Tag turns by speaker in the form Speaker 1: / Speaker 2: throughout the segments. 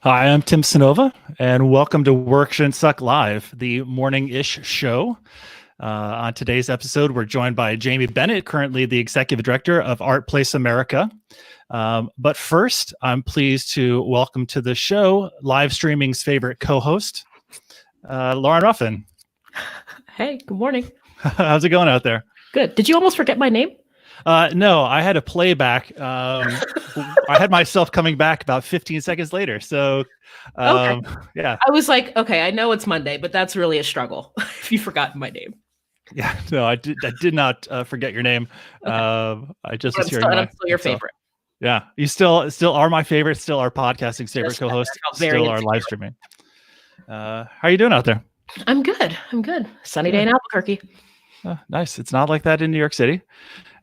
Speaker 1: Hi, I'm Tim Sinova, and welcome to Work Shouldn't Suck Live, the morning-ish show. On today's episode, we're joined by Jamie Bennett, currently the Executive Director of ArtPlace America. But first, I'm pleased to welcome to the show live streaming's favorite co-host, Lauren Ruffin.
Speaker 2: Hey, good morning.
Speaker 1: How's it going out there?
Speaker 2: Good. Did you almost forget my name?
Speaker 1: No, I had a playback. I had myself coming back about 15 seconds later. So,
Speaker 2: Okay.
Speaker 1: Yeah.
Speaker 2: I was like, okay, I know it's Monday, but that's really a struggle if you've forgotten my name.
Speaker 1: Yeah, no, I did not forget your name.
Speaker 2: Okay.
Speaker 1: I just
Speaker 2: But
Speaker 1: was hearing
Speaker 2: I'm still your favorite.
Speaker 1: Yeah, you still are my favorite, still our podcasting's favorite co-host, still our live streaming. How are you doing out there?
Speaker 2: I'm good. Sunny day in Albuquerque.
Speaker 1: Nice. It's not like that in New York City.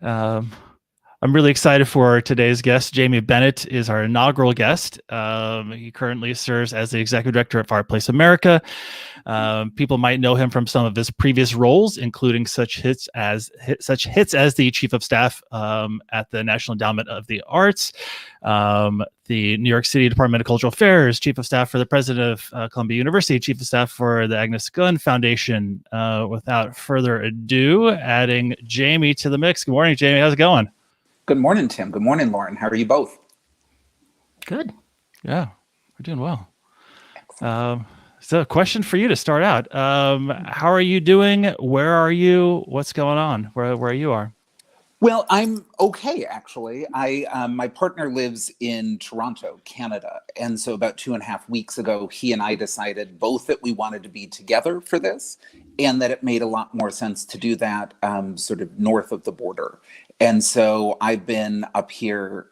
Speaker 1: I'm really excited for today's guest. Jamie Bennett is our inaugural guest. He currently serves as the Executive Director of ArtPlace America. People might know him from some of his previous roles, including such hits as the Chief of Staff at the National Endowment of the Arts, the New York City Department of Cultural Affairs, Chief of Staff for the President of Columbia University, Chief of Staff for the Agnes Gunn Foundation. Without further ado, adding Jamie to the mix. Good morning, Jamie. How's it going?
Speaker 3: Good morning, Tim. Good morning, Lauren. How are you both?
Speaker 2: Good.
Speaker 1: Yeah, we're doing well. So a question for you to start out. How are you doing? Where are you? What's going on? Where you are?
Speaker 3: Well, I'm okay, actually. My partner lives in Toronto, Canada. And so about 2.5 weeks ago, he and I decided both that we wanted to be together for this and that it made a lot more sense to do that sort of north of the border. And so I've been up here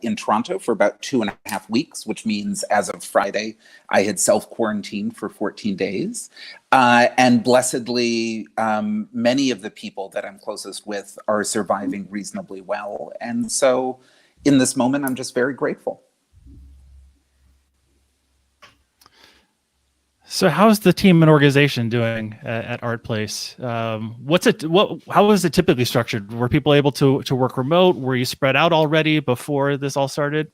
Speaker 3: in Toronto for about 2.5 weeks, which means as of Friday, I had self-quarantined for 14 days. And blessedly, many of the people that I'm closest with are surviving reasonably well. And so in this moment, I'm just very grateful.
Speaker 1: So how's the team and organization doing at ArtPlace? How is it typically structured? Were people able to work remote? Were you spread out already before this all started?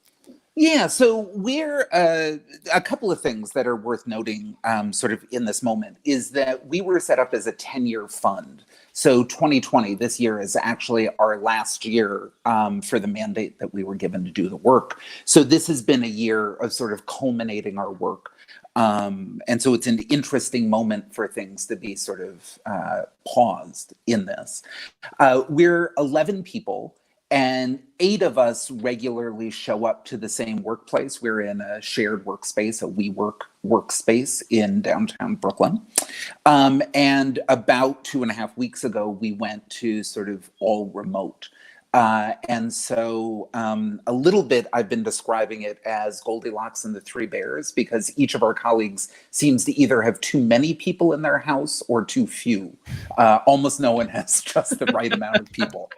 Speaker 3: Yeah, so we're a couple of things that are worth noting sort of in this moment is that we were set up as a 10-year fund. So 2020, this year, is actually our last year for the mandate that we were given to do the work. So this has been a year of sort of culminating our work. And so it's an interesting moment for things to be sort of paused in this. We're 11 people, and 8 of us regularly show up to the same workplace. We're in a shared workspace, a WeWork workspace in downtown Brooklyn. And about 2.5 weeks ago, we went to sort of all remote. And so a little bit, I've been describing it as Goldilocks and the Three Bears, because each of our colleagues seems to either have too many people in their house or too few. Almost no one has just the right amount of people.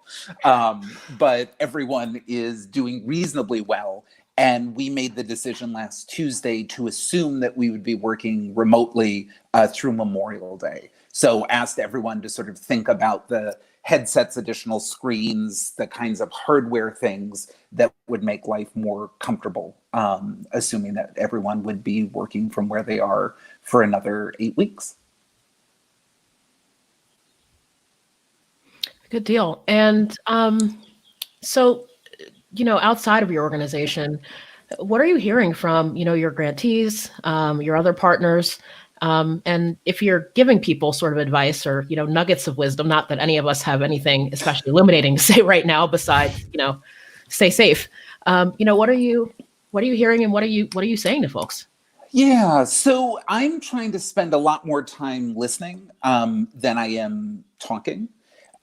Speaker 3: But everyone is doing reasonably well. And we made the decision last Tuesday to assume that we would be working remotely through Memorial Day. So asked everyone to sort of think about the headsets, additional screens, the kinds of hardware things that would make life more comfortable, assuming that everyone would be working from where they are for another 8 weeks.
Speaker 2: Good deal. And so, outside of your organization, what are you hearing from, your grantees, your other partners? And if you're giving people sort of advice or, nuggets of wisdom, not that any of us have anything especially illuminating to say right now, besides, stay safe. What are you hearing and what are you saying to folks?
Speaker 3: Yeah, so I'm trying to spend a lot more time listening than I am talking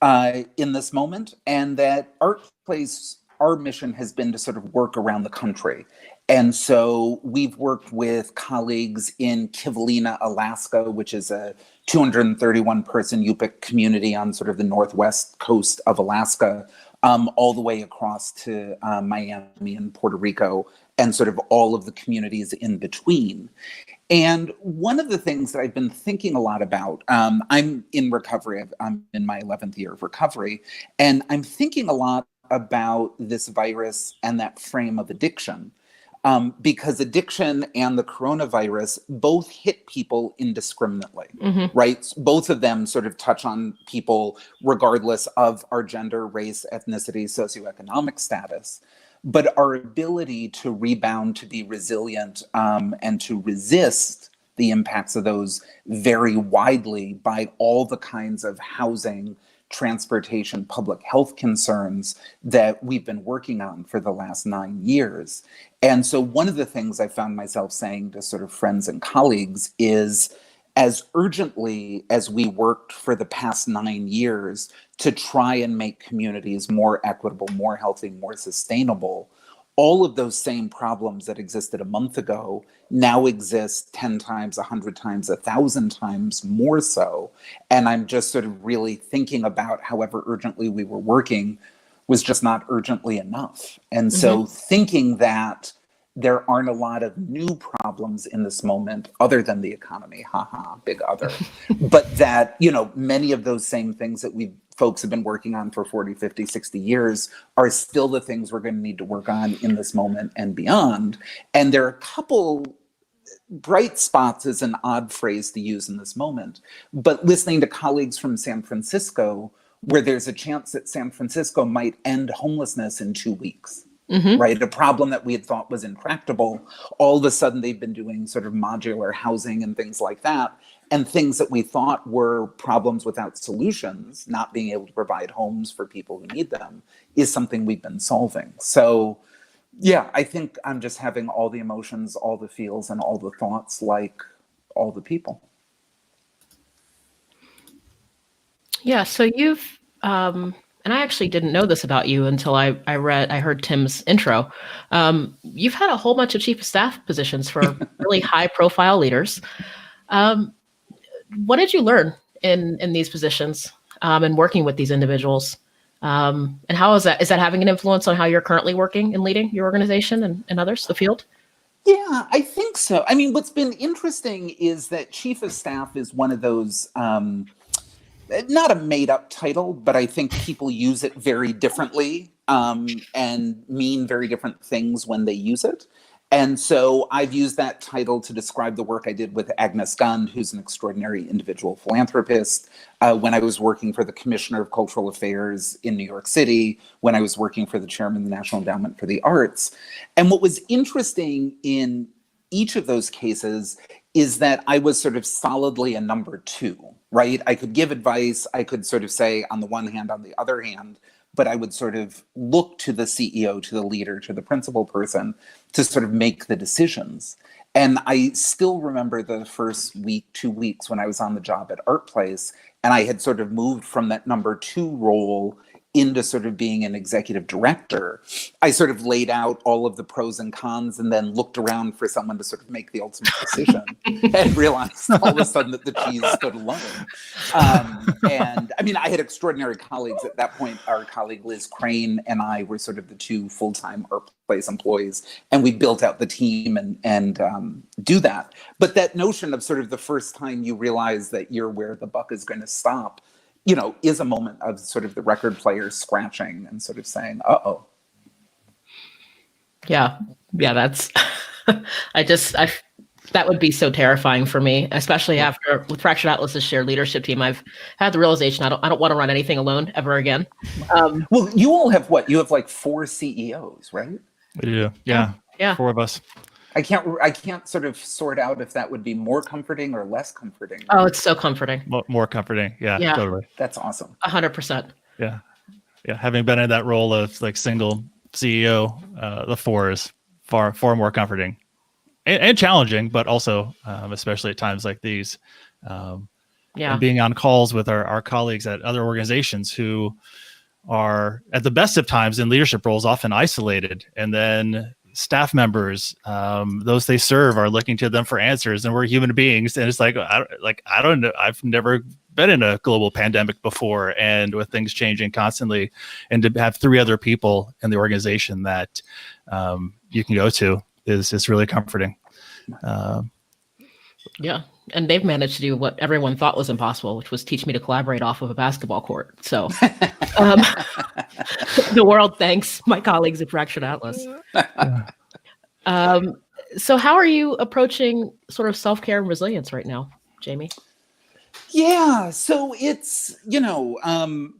Speaker 3: in this moment. And that ArtPlace, our mission has been to sort of work around the country. And so we've worked with colleagues in Kivalina, Alaska, which is a 231-person Yupik community on sort of the northwest coast of Alaska, all the way across to Miami and Puerto Rico, and sort of all of the communities in between. And one of the things that I've been thinking a lot about, I'm in recovery, I'm in my 11th year of recovery, and I'm thinking a lot about this virus and that frame of addiction. Because addiction and the coronavirus both hit people indiscriminately, right? Both of them sort of touch on people regardless of our gender, race, ethnicity, socioeconomic status. But our ability to rebound, to be resilient, and to resist the impacts of those vary widely by all the kinds of housing, transportation, public health concerns that we've been working on for the last 9 years. And so one of the things I found myself saying to sort of friends and colleagues is, as urgently as we worked for the past 9 years to try and make communities more equitable, more healthy, more sustainable, all of those same problems that existed a month ago now exist 10 times, 100 times, 1,000 times more so. And I'm just sort of really thinking about however urgently we were working was just not urgently enough. And so thinking that there aren't a lot of new problems in this moment other than the economy, haha, big other, but that, you know, many of those same things that folks have been working on for 40, 50, 60 years are still the things we're going to need to work on in this moment and beyond. And there are a couple bright spots, is an odd phrase to use in this moment, but listening to colleagues from San Francisco, where there's a chance that San Francisco might end homelessness in 2 weeks. Right? A problem that we had thought was intractable. All of a sudden, they've been doing sort of modular housing and things like that. And things that we thought were problems without solutions, not being able to provide homes for people who need them, is something we've been solving. So, yeah, I think I'm just having all the emotions, all the feels, and all the thoughts like all the people.
Speaker 2: Yeah, so you've and I actually didn't know this about you until I heard Tim's intro. You've had a whole bunch of chief of staff positions for really high profile leaders. What did you learn in these positions and working with these individuals? And how is that having an influence on how you're currently working and leading your organization and others, the field?
Speaker 3: Yeah, I think so. I mean, what's been interesting is that chief of staff is one of those, not a made up title, but I think people use it very differently and mean very different things when they use it. And so I've used that title to describe the work I did with Agnes Gund, who's an extraordinary individual philanthropist, when I was working for the Commissioner of Cultural Affairs in New York City, when I was working for the chairman of the National Endowment for the Arts. And what was interesting in each of those cases is that I was sort of solidly a number two, right? I could give advice, I could sort of say on the one hand, on the other hand, but I would sort of look to the CEO, to the leader, to the principal person to sort of make the decisions. And I still remember the first week, 2 weeks when I was on the job at ArtPlace, and I had sort of moved from that number two role into sort of being an executive director. I sort of laid out all of the pros and cons and then looked around for someone to sort of make the ultimate decision and realized all of a sudden that the cheese stood alone. And I mean, I had extraordinary colleagues at that point. Our colleague Liz Crane and I were sort of the two full-time ArtPlace employees, and we built out the team and do that. But that notion of sort of the first time you realize that you're where the buck is going to stop, you know, is a moment of sort of the record player scratching and sort of saying, uh-oh.
Speaker 2: Yeah, that's, that would be so terrifying for me, especially after with Fractured Atlas's shared leadership team. I've had the realization I don't want to run anything alone ever again.
Speaker 3: Well, you all have what? You have like 4 CEOs, right?
Speaker 1: We do. Yeah. 4 of us.
Speaker 3: I can't sort of sort out if that would be more comforting or less comforting.
Speaker 2: Oh, it's so comforting.
Speaker 1: More comforting. Yeah, totally.
Speaker 3: That's awesome.
Speaker 2: 100%.
Speaker 1: Yeah. Having been in that role of like single CEO, the 4 is far more comforting and challenging, but also especially at times like these. And being on calls with our colleagues at other organizations who are at the best of times in leadership roles, often isolated, and then staff members, those they serve, are looking to them for answers, and we're human beings. And it's like, I don't know. I've never been in a global pandemic before, and with things changing constantly, and to have 3 other people in the organization that you can go to is really comforting.
Speaker 2: Yeah. And they've managed to do what everyone thought was impossible, which was teach me to collaborate off of a basketball court. So um, the world thanks my colleagues at Fractured Atlas. Um, so how are you approaching sort of self-care and resilience right now, Jamie?
Speaker 3: Yeah, so it's,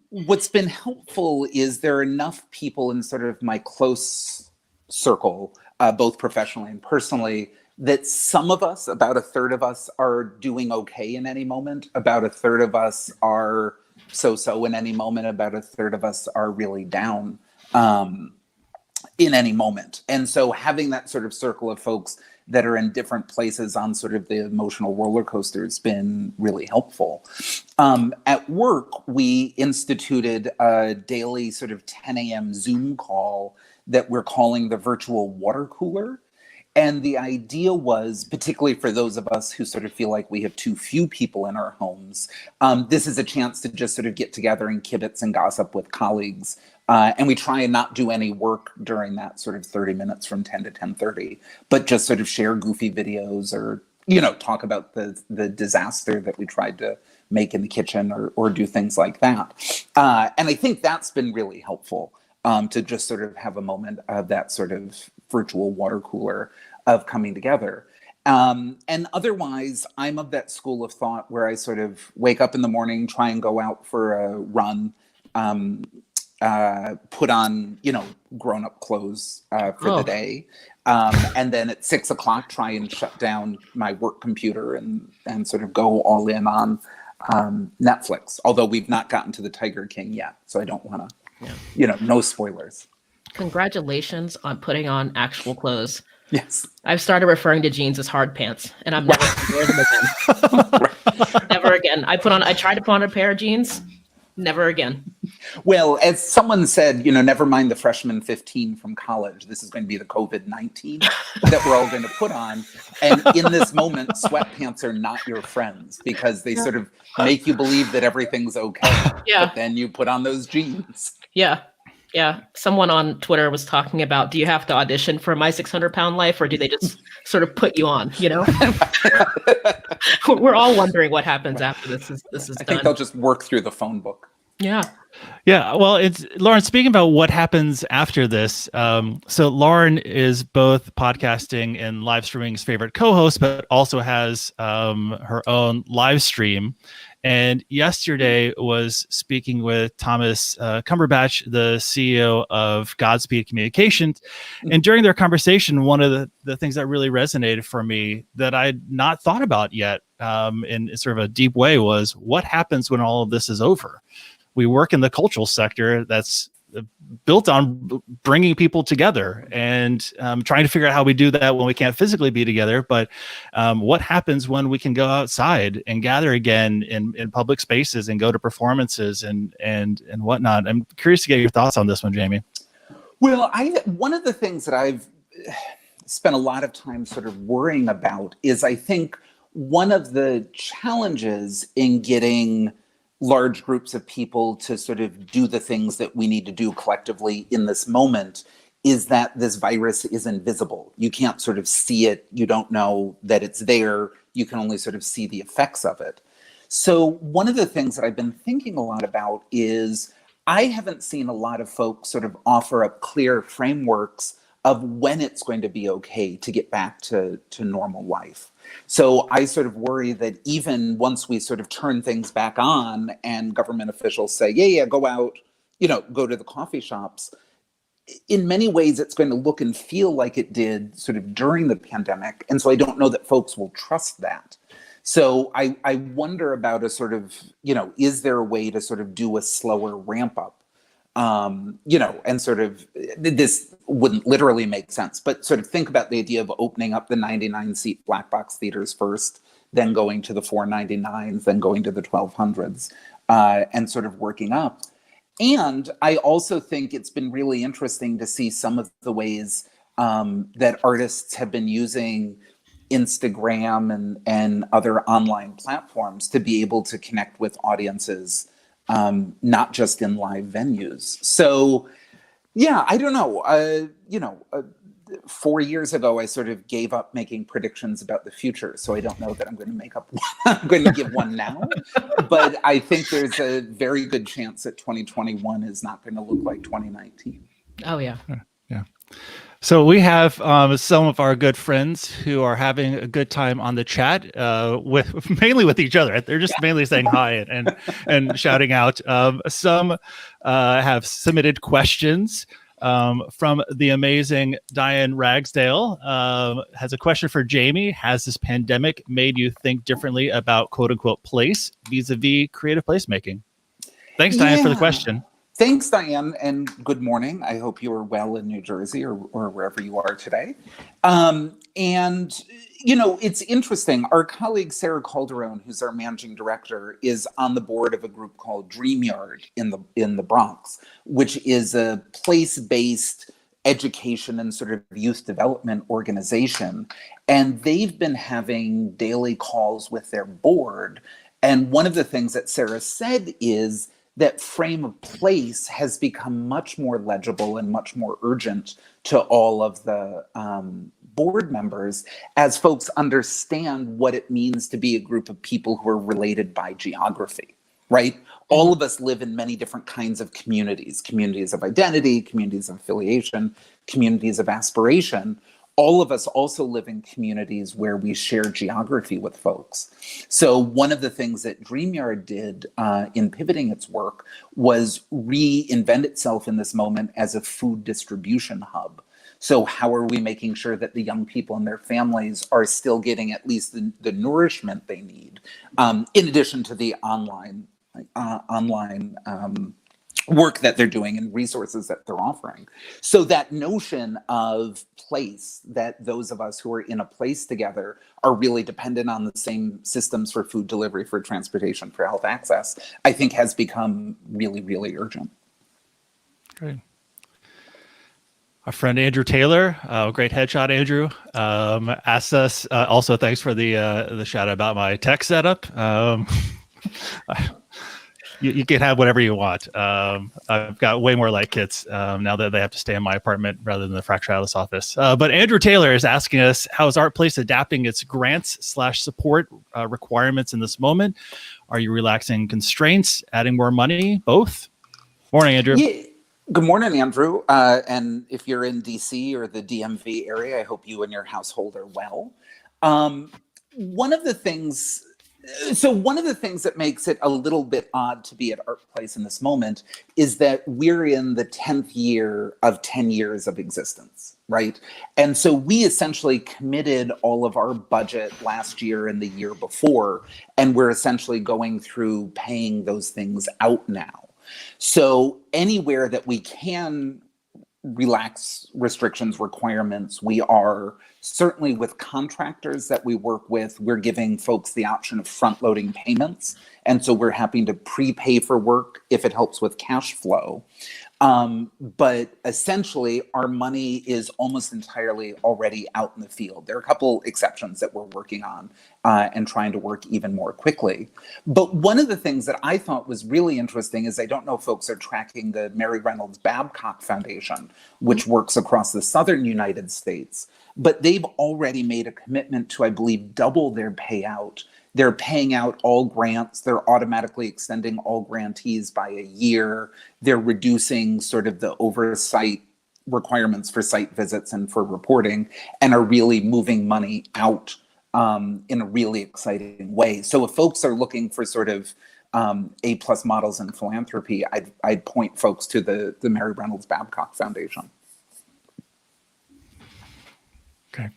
Speaker 3: what's been helpful is there are enough people in sort of my close circle, both professionally and personally, that some of us, about a third of us, are doing okay in any moment. About a third of us are so-so in any moment. About a third of us are really down in any moment. And so having that sort of circle of folks that are in different places on sort of the emotional roller coaster has been really helpful. At work, we instituted a daily sort of 10 a.m. Zoom call that we're calling the virtual water cooler. And the idea was, particularly for those of us who sort of feel like we have too few people in our homes, this is a chance to just sort of get together and kibitz and gossip with colleagues. And we try and not do any work during that sort of 30 minutes from 10 to 10:30, but just sort of share goofy videos or, talk about the disaster that we tried to make in the kitchen or do things like that. And I think that's been really helpful. To just sort of have a moment of that sort of virtual water cooler of coming together. And otherwise, I'm of that school of thought where I sort of wake up in the morning, try and go out for a run, put on, grown-up clothes for the day. And then at 6 o'clock, try and shut down my work computer and sort of go all in on Netflix. Although we've not gotten to the Tiger King yet, so I don't want to. Yeah. No spoilers. Congratulations
Speaker 2: on putting on actual clothes.
Speaker 3: Yes.
Speaker 2: I've started referring to jeans as hard pants, and I'm never going to wear them again. Right. Never again. I tried to put on a pair of jeans. Never again.
Speaker 3: Well, as someone said, never mind the freshman 15 from college. This is going to be the COVID-19 that we're all going to put on. And in this moment, sweatpants are not your friends because they sort of make you believe that everything's okay.
Speaker 2: Yeah.
Speaker 3: But then you put on those jeans.
Speaker 2: Yeah. Yeah. Someone on Twitter was talking about, do you have to audition for My 600-Pound Life or do they just sort of put you on, We're all wondering what happens after this is done.
Speaker 3: I think they'll just work through the phone book.
Speaker 2: Yeah.
Speaker 1: Yeah. Well, it's Lauren, speaking about what happens after this. So Lauren is both podcasting and live streaming's favorite co-host, but also has her own live stream. And yesterday was speaking with Thomas Cumberbatch, the CEO of Godspeed Communications. And during their conversation, one of the things that really resonated for me that I'd not thought about yet in sort of a deep way was what happens when all of this is over? We work in the cultural sector that's built on bringing people together and trying to figure out how we do that when we can't physically be together. But what happens when we can go outside and gather again in public spaces and go to performances and whatnot? I'm curious to get your thoughts on this one, Jamie.
Speaker 3: Well, one of the things that I've spent a lot of time sort of worrying about is I think one of the challenges in getting large groups of people to sort of do the things that we need to do collectively in this moment is that this virus is invisible. You can't sort of see it. You don't know that it's there. You can only sort of see the effects of it. So one of the things that I've been thinking a lot about is I haven't seen a lot of folks sort of offer up clear frameworks of when it's going to be okay to get back to normal life. So I sort of worry that even once we sort of turn things back on and government officials say, yeah, go out, go to the coffee shops, in many ways it's going to look and feel like it did sort of during the pandemic. And so I don't know that folks will trust that. So I wonder about a sort of, is there a way to sort of do a slower ramp up? And sort of, this wouldn't literally make sense, but sort of think about the idea of opening up the 99-seat black box theaters first, then going to the 499s, then going to the 1200s, and sort of working up. And I also think it's been really interesting to see some of the ways that artists have been using Instagram and other online platforms to be able to connect with audiences, not just in live venues. So, yeah, I don't know. 4 years ago, I sort of gave up making predictions about the future. So I don't know that I'm going to make up one. I'm going to give one now. But I think there's a very good chance that 2021 is not going to look like 2019.
Speaker 2: Oh, yeah.
Speaker 1: Yeah. So we have some of our good friends who are having a good time on the chat with mainly with each other. They're just mainly saying hi and shouting out. Some have submitted questions. From the amazing Diane Ragsdale has a question for Jamie. Has this pandemic made you think differently about quote unquote place vis-a-vis creative placemaking? Thanks, Diane, for the question.
Speaker 3: Thanks, Diane, and good morning. I hope you are well in New Jersey or wherever you are today. And, you know, it's interesting. Our colleague, Sarah Calderon, who's our managing director, is on the board of a group called DreamYard in the Bronx, which is a place-based education and sort of youth development organization. And they've been having daily calls with their board. And one of the things that Sarah said is that frame of place has become much more legible and much more urgent to all of the board members as folks understand what it means to be a group of people who are related by geography, right? All of us live in many different kinds of communities, communities of identity, communities of affiliation, communities of aspiration. All of us also live in communities where we share geography with folks. So one of the things that DreamYard did in pivoting its work was reinvent itself in this moment as a food distribution hub. So how are we making sure that the young people and their families are still getting at least the nourishment they need, in addition to the online work that they're doing and resources that they're offering. So that notion of place, that those of us who are in a place together are really dependent on the same systems for food delivery, for transportation, for health access, I think has become really, really urgent.
Speaker 1: Great. Our friend Andrew Taylor, great headshot, Andrew, asked us, also thanks for the shout out about my tech setup. You can have whatever you want. I've got way more light kits now that they have to stay in my apartment rather than the fractionalist office. But Andrew Taylor is asking us, how is ArtPlace adapting its grants/support requirements in this moment? Are you relaxing constraints, adding more money, both? Morning, Andrew.
Speaker 3: Yeah. Good morning, Andrew. And if you're in DC or the DMV area, I hope you and your household are well. One of the things that makes it a little bit odd to be at ArtPlace in this moment is that we're in the 10th year of 10 years of existence, right? And so we essentially committed all of our budget last year and the year before, and we're essentially going through paying those things out now. So anywhere that we can relax restrictions, requirements, we are. Certainly with contractors that we work with, we're giving folks the option of front-loading payments. And so we're happy to prepay for work if it helps with cash flow. But essentially, our money is almost entirely already out in the field. There are a couple exceptions that we're working on and trying to work even more quickly. But one of the things that I thought was really interesting is I don't know if folks are tracking the Mary Reynolds Babcock Foundation, which works across the southern United States. But they've already made a commitment to, I believe, double their payout. They're paying out all grants. They're automatically extending all grantees by a year. They're reducing sort of the oversight requirements for site visits and for reporting, and are really moving money out in a really exciting way. So if folks are looking for sort of A+ models in philanthropy, I'd point folks to the Mary Reynolds Babcock Foundation.
Speaker 1: Okay.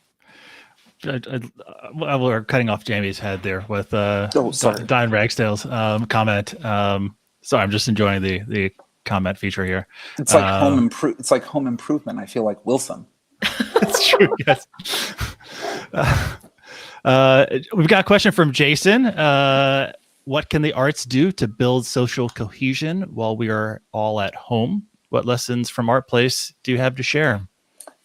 Speaker 1: We're cutting off Jamie's head there with Diane Ragsdale's comment. Sorry, I'm just enjoying the comment feature here.
Speaker 3: It's like home improvement. I feel like Wilson.
Speaker 1: That's true. Yes. We've got a question from Jason. What can the arts do to build social cohesion while we are all at home? What lessons from ArtPlace do you have to share?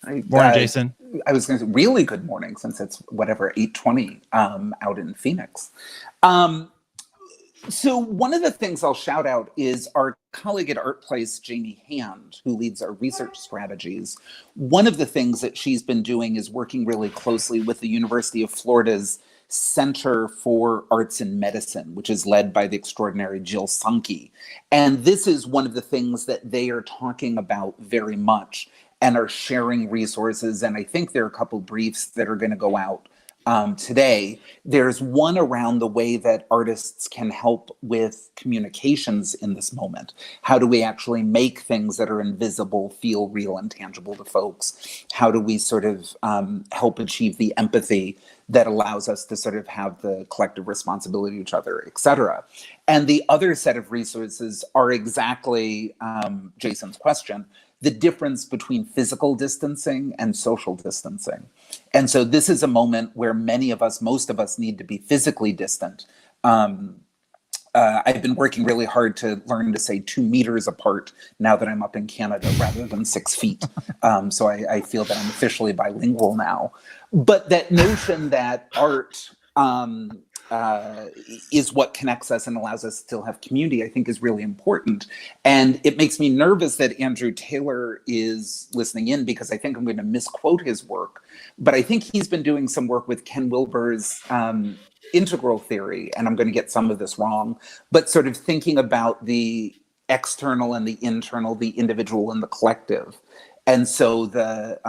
Speaker 1: Morning, Jason.
Speaker 3: I was going to say really good morning since it's 8:20 out in Phoenix. So one of the things I'll shout out is our colleague at ArtPlace, Jamie Hand, who leads our research strategies. One of the things that she's been doing is working really closely with the University of Florida's Center for Arts and Medicine, which is led by the extraordinary Jill Sankey. And this is one of the things that they are talking about very much and are sharing resources. And I think there are a couple briefs that are going to go out today. There's one around the way that artists can help with communications in this moment. How do we actually make things that are invisible feel real and tangible to folks? How do we sort of help achieve the empathy that allows us to sort of have the collective responsibility to each other, et cetera? And the other set of resources are exactly Jason's question, the difference between physical distancing and social distancing. And so this is a moment where many of us, most of us, need to be physically distant. I've been working really hard to learn to say 2 meters apart now that I'm up in Canada rather than 6 feet. So I feel that I'm officially bilingual now. But that notion that art is what connects us and allows us to still have community, I think is really important. And it makes me nervous that Andrew Taylor is listening in, because I think I'm going to misquote his work. But I think he's been doing some work with Ken Wilber's integral theory, and I'm going to get some of this wrong, but sort of thinking about the external and the internal, the individual and the collective. And so the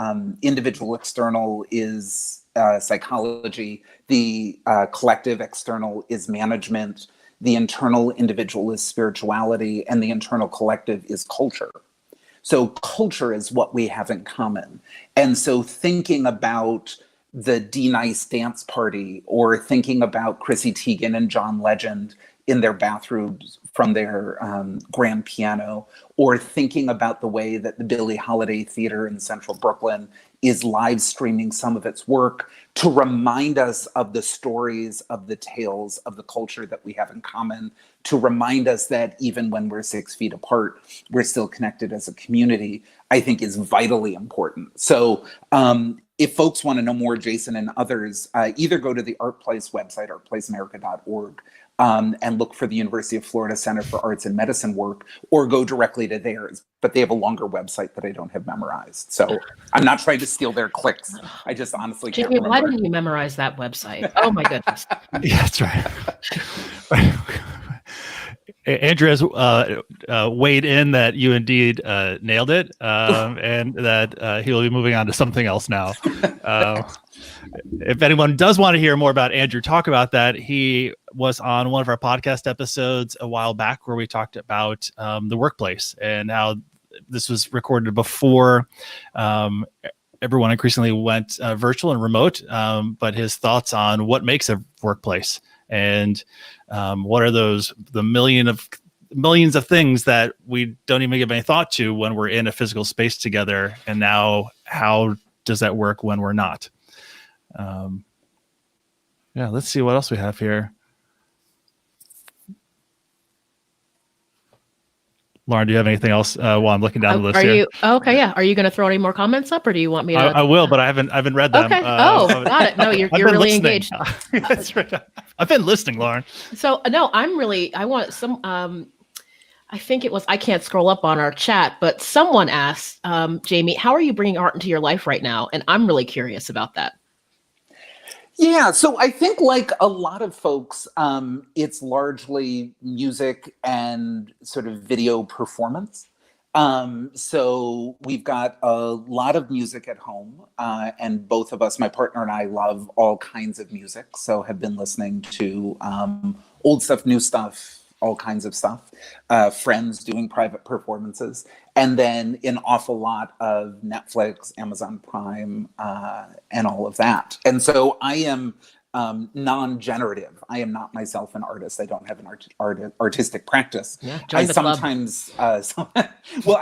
Speaker 3: individual external is psychology, the collective external is management, the internal individual is spirituality, and the internal collective is culture. So culture is what we have in common. And so thinking about the D-Nice dance party, or thinking about Chrissy Teigen and John Legend in their bathrooms from their grand piano, or thinking about the way that the Billie Holiday Theater in Central Brooklyn is live streaming some of its work to remind us of the stories, of the tales, of the culture that we have in common, to remind us that even when we're 6 feet apart, we're still connected as a community, I think is vitally important. So if folks want to know more, Jason and others, either go to the ArtPlace website, artplaceamerica.org, and look for the University of Florida Center for Arts and Medicine work, or go directly to theirs. But they have a longer website that I don't have memorized. So I'm not trying to steal their clicks. I just honestly can't remember.
Speaker 2: Why didn't you memorize that website? Oh my goodness.
Speaker 1: Yeah, that's right. Andrew has weighed in that you indeed nailed it, and that he will be moving on to something else now. If anyone does want to hear more about Andrew talk about that, he was on one of our podcast episodes a while back where we talked about the workplace and how this was recorded before everyone increasingly went virtual and remote, but his thoughts on what makes a workplace and what are the millions of things that we don't even give any thought to when we're in a physical space together, and now how does that work when we're not? Let's see what else we have here. Lauren, do you have anything else while I'm looking down the list here?
Speaker 2: Okay, yeah. Are you going to throw any more comments up, or do you want me to?
Speaker 1: I will, but I haven't read them.
Speaker 2: Okay. Got it. No, you're really engaged.
Speaker 1: That's right. I've been listening, Lauren.
Speaker 2: So no, I want some. I think it was, I can't scroll up on our chat, but someone asked, Jamie, how are you bringing art into your life right now? And I'm really curious about that.
Speaker 3: Yeah, so I think like a lot of folks, it's largely music and sort of video performance. So we've got a lot of music at home, and both of us, my partner and I, love all kinds of music. So have been listening to old stuff, new stuff, all kinds of stuff, friends doing private performances, and then an awful lot of Netflix, Amazon Prime, and all of that. And so I am non-generative. I am not myself an artist. I don't have an artistic practice.
Speaker 2: Yeah,
Speaker 3: I sometimes, I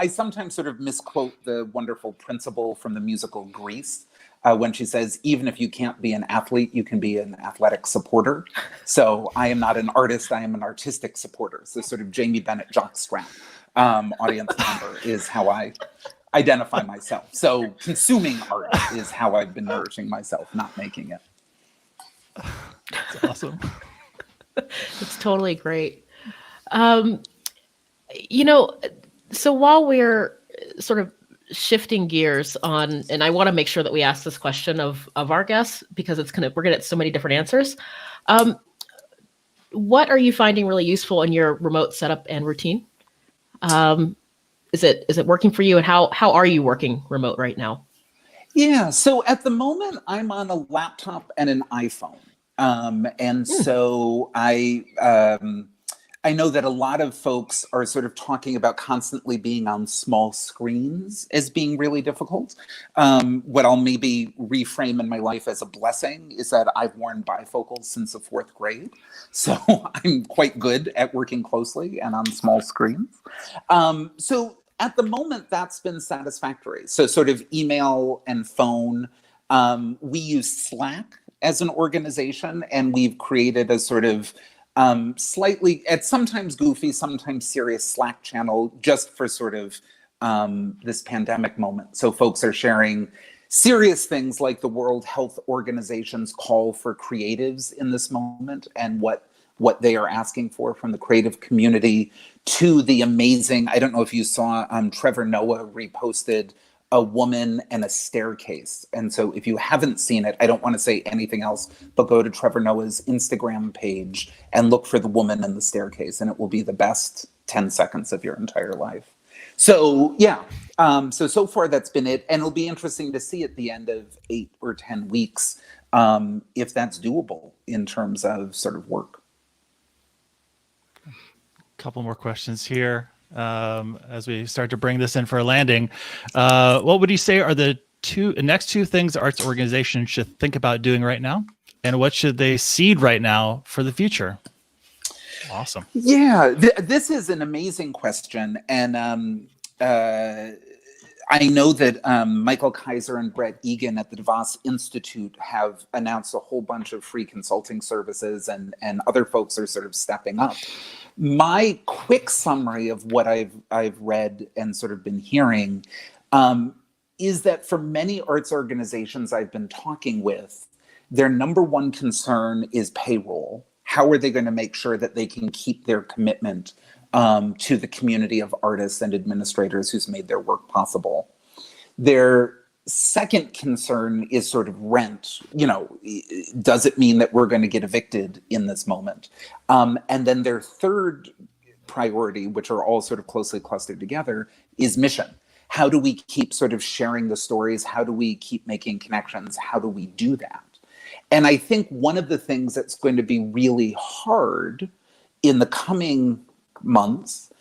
Speaker 3: sometimes sort of misquote the wonderful principal from the musical Grease, when she says, even if you can't be an athlete, you can be an athletic supporter. So I am not an artist, I am an artistic supporter. So sort of Jamie Bennett jockstrap audience member is how I identify myself. So consuming art is how I've been nourishing myself, not making it.
Speaker 1: That's awesome.
Speaker 2: It's totally great. Um, you know, so while we're sort of shifting gears on, and I want to make sure that we ask this question of our guests because we're gonna get so many different answers. What are you finding really useful in your remote setup and routine? Is it working for you, and how are you working remote right now?
Speaker 3: Yeah, so at the moment, I'm on a laptop and an iPhone, and so I know that a lot of folks are sort of talking about constantly being on small screens as being really difficult. What I'll maybe reframe in my life as a blessing is that I've worn bifocals since the fourth grade, so I'm quite good at working closely and on small screens. So at the moment, that's been satisfactory. So sort of email and phone. We use Slack as an organization, and we've created a sort of slightly, at sometimes goofy, sometimes serious Slack channel just for sort of this pandemic moment. So folks are sharing serious things like the World Health Organization's call for creatives in this moment and what they are asking for from the creative community, to the amazing, I don't know if you saw, Trevor Noah reposted a woman and a staircase. And so if you haven't seen it, I don't want to say anything else, but go to Trevor Noah's Instagram page and look for the woman and the staircase, and it will be the best 10 seconds of your entire life. So yeah, so far that's been it. And it'll be interesting to see at the end of 8 or 10 weeks if that's doable in terms of sort of work.
Speaker 1: Couple more questions here as we start to bring this in for a landing. What would you say are the next two things arts organizations should think about doing right now, and what should they seed right now for the future? Awesome.
Speaker 3: Yeah, this is an amazing question, and I know that Michael Kaiser and Brett Egan at the DeVos Institute have announced a whole bunch of free consulting services, and other folks are sort of stepping up. My quick summary of what I've read and sort of been hearing is that for many arts organizations I've been talking with, their number one concern is payroll. How are they going to make sure that they can keep their commitment to the community of artists and administrators who's made their work possible? Their second concern is sort of rent. Does it mean that we're going to get evicted in this moment? And then their third priority, which are all sort of closely clustered together, is mission. How do we keep sort of sharing the stories? How do we keep making connections? How do we do that? And I think one of the things that's going to be really hard in the coming months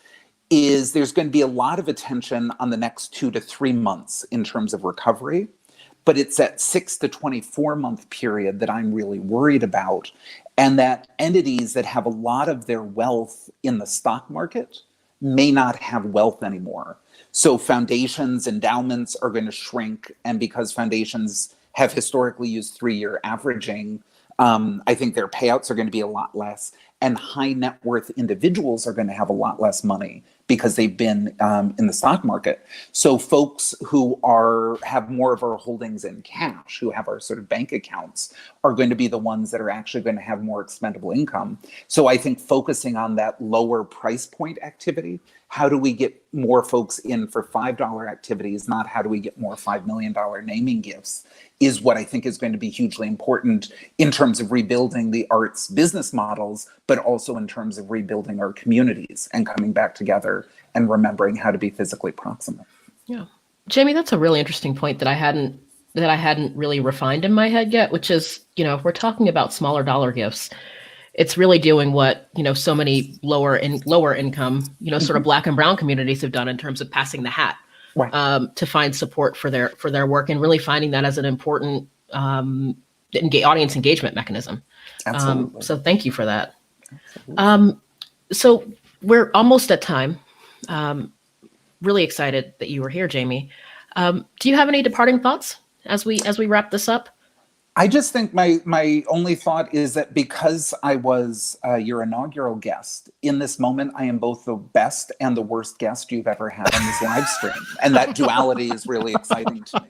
Speaker 3: is there's going to be a lot of attention on the next 2 to 3 months in terms of recovery, but it's that 6 to 24 month period that I'm really worried about, and that entities that have a lot of their wealth in the stock market may not have wealth anymore. So foundations, endowments are going to shrink, and because foundations have historically used 3-year averaging, I think their payouts are going to be a lot less, and high net worth individuals are going to have a lot less money because they've been in the stock market. So folks who have more of our holdings in cash, who have our sort of bank accounts, are going to be the ones that are actually going to have more expendable income. So I think focusing on that lower price point activity, how do we get more folks in for $5 activities, not how do we get more $5 million naming gifts, is what I think is going to be hugely important in terms of rebuilding the arts business models, but also in terms of rebuilding our communities and coming back together and remembering how to be physically proximate.
Speaker 2: Yeah. Jamie, that's a really interesting point that I hadn't really refined in my head yet, which is, if we're talking about smaller dollar gifts, it's really doing what, so many lower income, sort of Black and brown communities have done in terms of passing the hat. Right. To find support for their work, and really finding that as an important audience engagement mechanism.
Speaker 3: Absolutely.
Speaker 2: So thank you for that. So we're almost at time. Really excited that you were here, Jamie. Do you have any departing thoughts as we wrap this up?
Speaker 3: I just think my only thought is that because I was your inaugural guest, in this moment, I am both the best and the worst guest you've ever had on this live stream. And that duality is really exciting to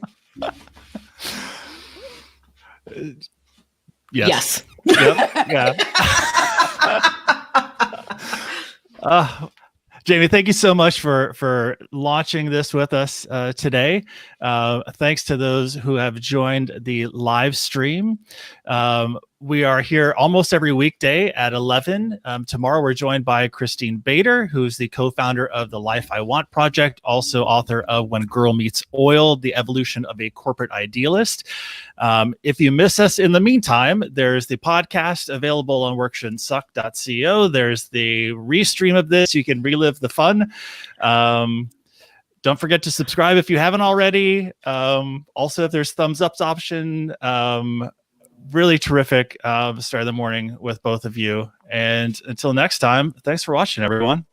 Speaker 3: me.
Speaker 1: Yes. Yep. Yeah. Jamie, thank you so much for launching this with us today. Thanks to those who have joined the live stream. We are here almost every weekday at 11. Tomorrow we're joined by Christine Bader, who's the co-founder of the Life I Want Project, also author of When Girl Meets Oil, The Evolution of a Corporate Idealist. If you miss us in the meantime, there's the podcast available on workshouldn'tsuck.co. There's the restream of this. You can relive the fun. Don't forget to subscribe if you haven't already. Also, if there's thumbs up option, really terrific start of the morning with both of you. And until next time, thanks for watching, everyone.